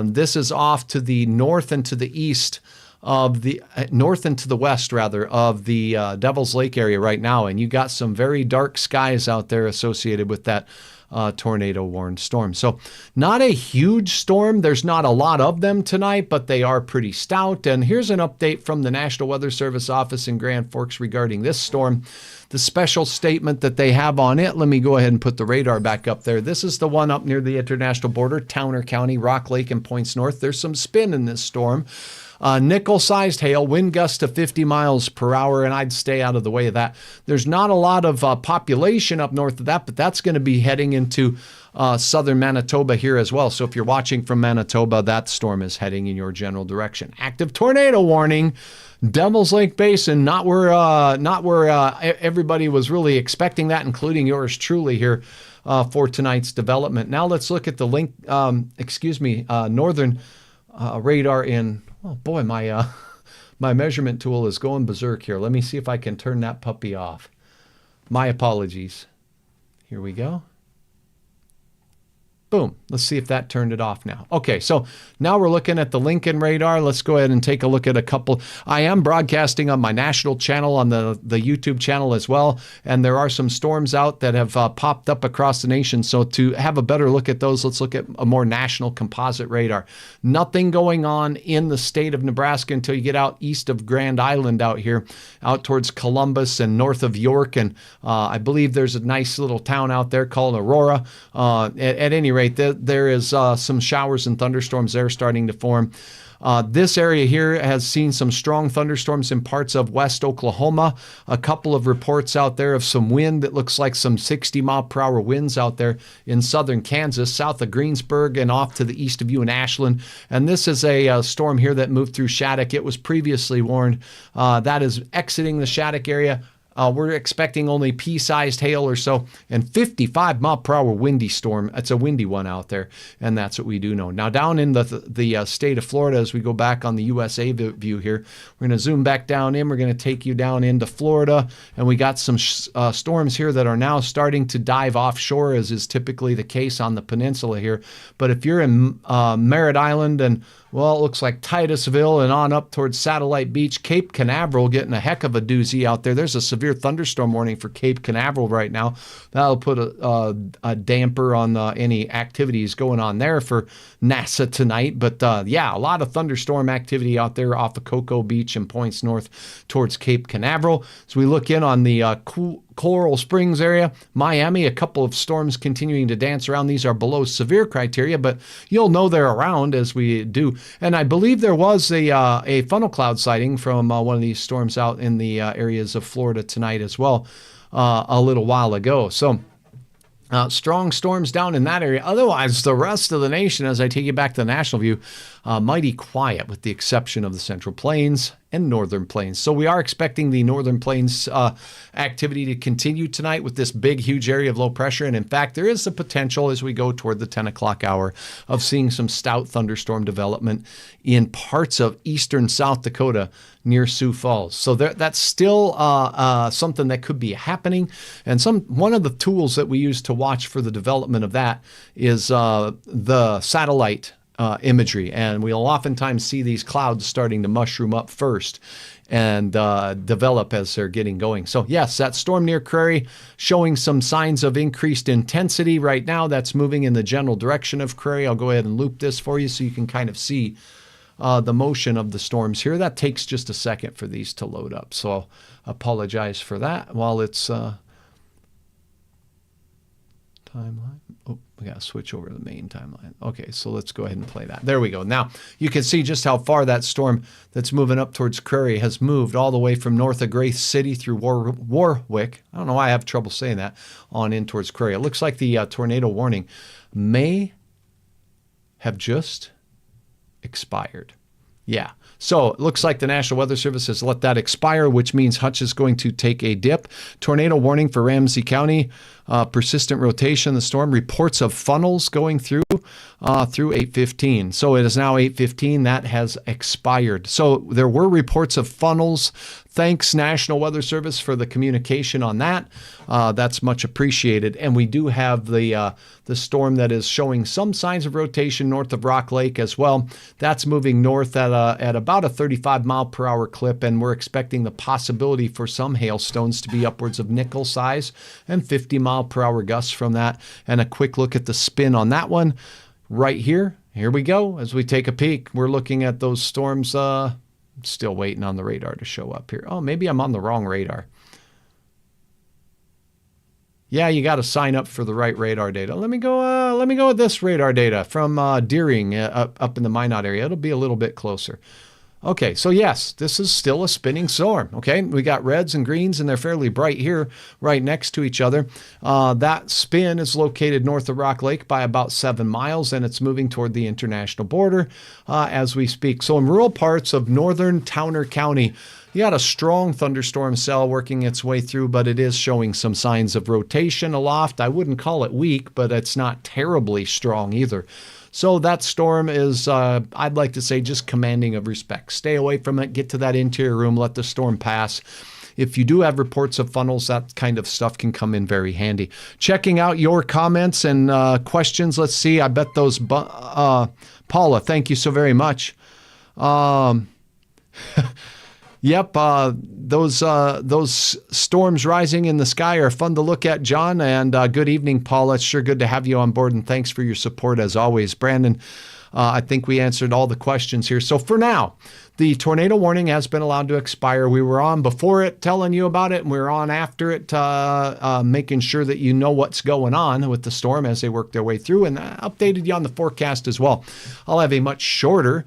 this is off to the north and to the east of the north and to the west, rather, of the Devil's Lake area right now. And you got some very dark skies out there associated with that tornado warned storm. So not a huge storm. There's not a lot of them tonight, but they are pretty stout. And here's an update from the National Weather Service office in Grand Forks regarding this storm. The special statement that they have on it, let me go ahead and put the radar back up there. This is the one up near the international border, Towner County, Rock Lake, and points north. There's some spin in this storm. Nickel-sized hail, wind gusts to 50 miles per hour, and I'd stay out of the way of that. There's not a lot of population up north of that, but that's going to be heading into southern Manitoba here as well. So if you're watching from Manitoba, that storm is heading in your general direction. Active tornado warning. Devil's Lake Basin, not where everybody was really expecting that, including yours truly here for tonight's development. Now let's look at the northern radar in. Oh boy, my measurement tool is going berserk here. Let me see if I can turn that puppy off. My apologies. Here we go. Boom. Let's see if that turned it off now. Okay, so now we're looking at the Lincoln radar. Let's go ahead and take a look at a couple. I am broadcasting on my national channel, on the YouTube channel as well, and there are some storms out that have popped up across the nation. So to have a better look at those, let's look at a more national composite radar. Nothing going on in the state of Nebraska until you get out east of Grand Island out here, out towards Columbus and north of York. And I believe there's a nice little town out there called Aurora. At any rate, there is some showers and thunderstorms there starting to form. This area here has seen some strong thunderstorms in parts of West Oklahoma. A couple of reports out there of some wind that looks like some 60-mile-per-hour winds out there in southern Kansas, south of Greensburg, and off to the east of you in Ashland. And this is a storm here that moved through Shattuck. It was previously warned. That is exiting the Shattuck area. We're expecting only pea-sized hail or so, and 55-mile-per-hour windy storm. It's a windy one out there, and that's what we do know. Now, down in the state of Florida, as we go back on the USA view here, we're going to zoom back down in. We're going to take you down into Florida, and we got some storms here that are now starting to dive offshore, as is typically the case on the peninsula here. But if you're in Merritt Island and well, it looks like Titusville and on up towards Satellite Beach, Cape Canaveral getting a heck of a doozy out there. There's a severe thunderstorm warning for Cape Canaveral right now. That'll put a damper on any activities going on there for NASA tonight. But yeah, a lot of thunderstorm activity out there off of Cocoa Beach and points north towards Cape Canaveral. So we look in on the Coral Springs area, Miami, a couple of storms continuing to dance around. These are below severe criteria, but you'll know they're around as we do. And I believe there was a funnel cloud sighting from one of these storms out in the areas of Florida tonight as well a little while ago. So Strong storms down in that area. Otherwise, the rest of the nation, as I take you back to the national view, mighty quiet with the exception of the Central Plains and Northern Plains. So we are expecting the Northern Plains activity to continue tonight with this big, huge area of low pressure. And in fact, there is the potential as we go toward the 10 o'clock hour of seeing some stout thunderstorm development in parts of eastern South Dakota near Sioux Falls. So that's still something that could be happening. And one of the tools that we use to watch for the development of that is the satellite imagery. And we'll oftentimes see these clouds starting to mushroom up first and develop as they're getting going. So yes, that storm near Prairie showing some signs of increased intensity right now. That's moving in the general direction of Prairie. I'll go ahead and loop this for you so you can kind of see the motion of the storms here. That takes just a second for these to load up. So I'll apologize for that while it's timeline. Oh, we got to switch over to the main timeline. Okay, so let's go ahead and play that. There we go. Now you can see just how far that storm that's moving up towards Prairie has moved all the way from north of Grace City through Warwick. I don't know why I have trouble saying that, on in towards Prairie. It looks like the tornado warning may have just expired. Yeah. So it looks like the National Weather Service has let that expire, which means Hutch is going to take a dip. Tornado warning for Ramsey County. Persistent rotation. The storm reports of funnels going through 8:15. So it is now 8:15. That has expired. So there were reports of funnels. Thanks, National Weather Service, for the communication on that. That's much appreciated. And we do have the storm that is showing some signs of rotation north of Rock Lake as well. That's moving north at about a 35-mile-per-hour clip, and we're expecting the possibility for some hailstones to be upwards of nickel size and 50-mile-per-hour gusts from that. And a quick look at the spin on that one right here. Here we go. As we take a peek, we're looking at those storms. Still waiting on the radar to show up here. Oh, maybe I'm on the wrong radar. Yeah, you got to sign up for the right radar data. Let me go with this radar data from Deering up in the Minot area. It'll be a little bit closer. Okay, so yes, this is still a spinning storm. Okay, we got reds and greens, and they're fairly bright here, right next to each other. That spin is located north of Rock Lake by about 7 miles, and it's moving toward the international border as we speak. So in rural parts of northern Towner County, you got a strong thunderstorm cell working its way through, but it is showing some signs of rotation aloft. I wouldn't call it weak, but it's not terribly strong either. So that storm is, I'd like to say, just commanding of respect. Stay away from it. Get to that interior room. Let the storm pass. If you do have reports of funnels, that kind of stuff can come in very handy. Checking out your comments and questions. Let's see. I bet those, Paula, thank you so very much. Yep, those storms rising in the sky are fun to look at, John. And good evening, Paula. It's sure good to have you on board, and thanks for your support as always. Brandon, I think we answered all the questions here. So for now, the tornado warning has been allowed to expire. We were on before it telling you about it, and we were on after it making sure that you know what's going on with the storm as they work their way through, and updated you on the forecast as well. I'll have a much shorter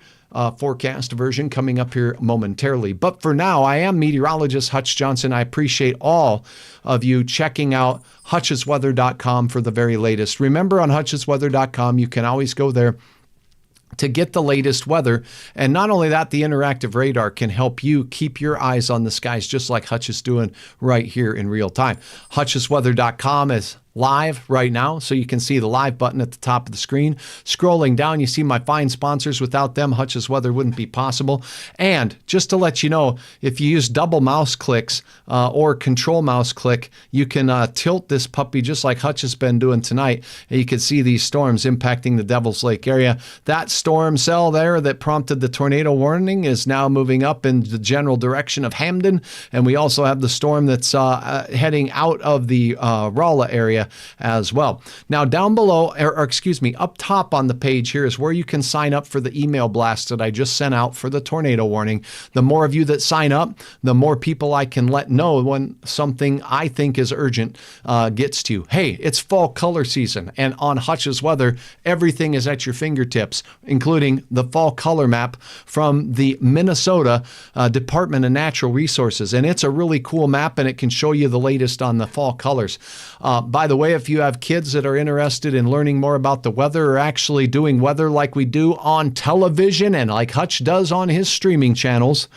forecast version coming up here momentarily. But for now, I am meteorologist Hutch Johnson. I appreciate all of you checking out hutchesweather.com for the very latest. Remember, on hutchesweather.com, you can always go there to get the latest weather. And not only that, the interactive radar can help you keep your eyes on the skies, just like Hutch is doing right here in real time. hutchesweather.com is live right now, so you can see the live button at the top of the screen. Scrolling down, you see my fine sponsors. Without them, Hutch's Weather wouldn't be possible. And just to let you know, if you use double mouse clicks or control mouse click, you can tilt this puppy just like Hutch has been doing tonight. And you can see these storms impacting the Devil's Lake area. That storm cell there that prompted the tornado warning is now moving up in the general direction of Hamden. And we also have the storm that's heading out of the Rolla area as well. Now down below, or excuse me, up top on the page here is where you can sign up for the email blast that I just sent out for the tornado warning. The more of you that sign up, the more people I can let know when something I think is urgent gets to you. Hey, it's fall color season, and on Hutch's Weather, everything is at your fingertips, including the fall color map from the Minnesota Department of Natural Resources. And it's a really cool map, and it can show you the latest on the fall colors. By the way, if you have kids that are interested in learning more about the weather or actually doing weather like we do on television and like Hutch does on his streaming channels,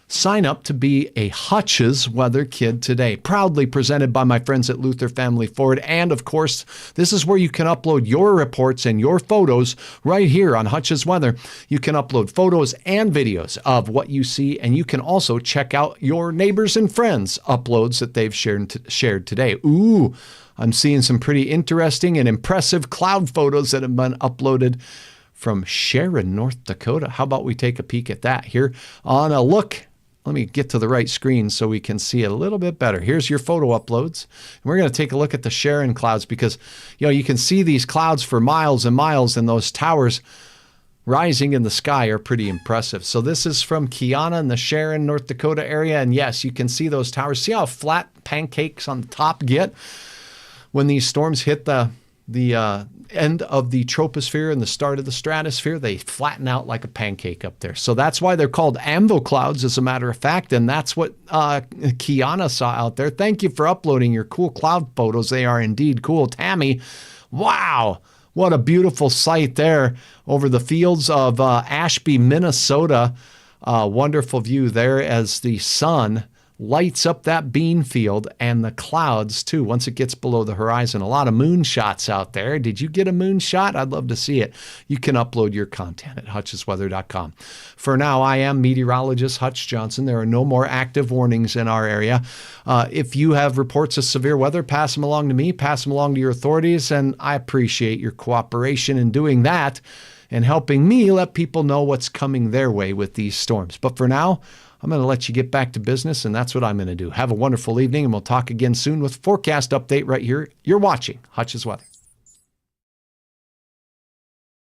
sign up to be a Hutch's Weather Kid today. Proudly presented by my friends at Luther Family Ford. And of course, this is where you can upload your reports and your photos right here on Hutch's Weather. You can upload photos and videos of what you see, and you can also check out your neighbors and friends' uploads that they've shared today. Ooh, I'm seeing some pretty interesting and impressive cloud photos that have been uploaded from Sharon, North Dakota. How about we take a peek at that here on a look? Let me get to the right screen so we can see it a little bit better. Here's your photo uploads. And we're going to take a look at the Sharon clouds because, you can see these clouds for miles and miles, and those towers rising in the sky are pretty impressive. So this is from Kiana in the Sharon, North Dakota area. And yes, you can see those towers. See how flat pancakes on the top get when these storms hit the end of the troposphere and the start of the stratosphere? They flatten out like a pancake up there. So that's why they're called anvil clouds, as a matter of fact. And that's what Kiana saw out there. Thank you for uploading your cool cloud photos. They are indeed cool. Tammy, wow, what a beautiful sight there over the fields of Ashby, Minnesota. Wonderful view there as the sun lights up that bean field and the clouds too once it gets below the horizon. A lot of moon shots out there. Did you get a moon shot? I'd love to see it. You can upload your content at hutchesweather.com. For now, I am meteorologist Hutch Johnson. There are no more active warnings in our area. If you have reports of severe weather, pass them along to me, pass them along to your authorities, and I appreciate your cooperation in doing that and helping me let people know what's coming their way with these storms. But for now, I'm going to let you get back to business, and that's what I'm going to do. Have a wonderful evening, and we'll talk again soon with forecast update right here. You're watching Hutch's Weather.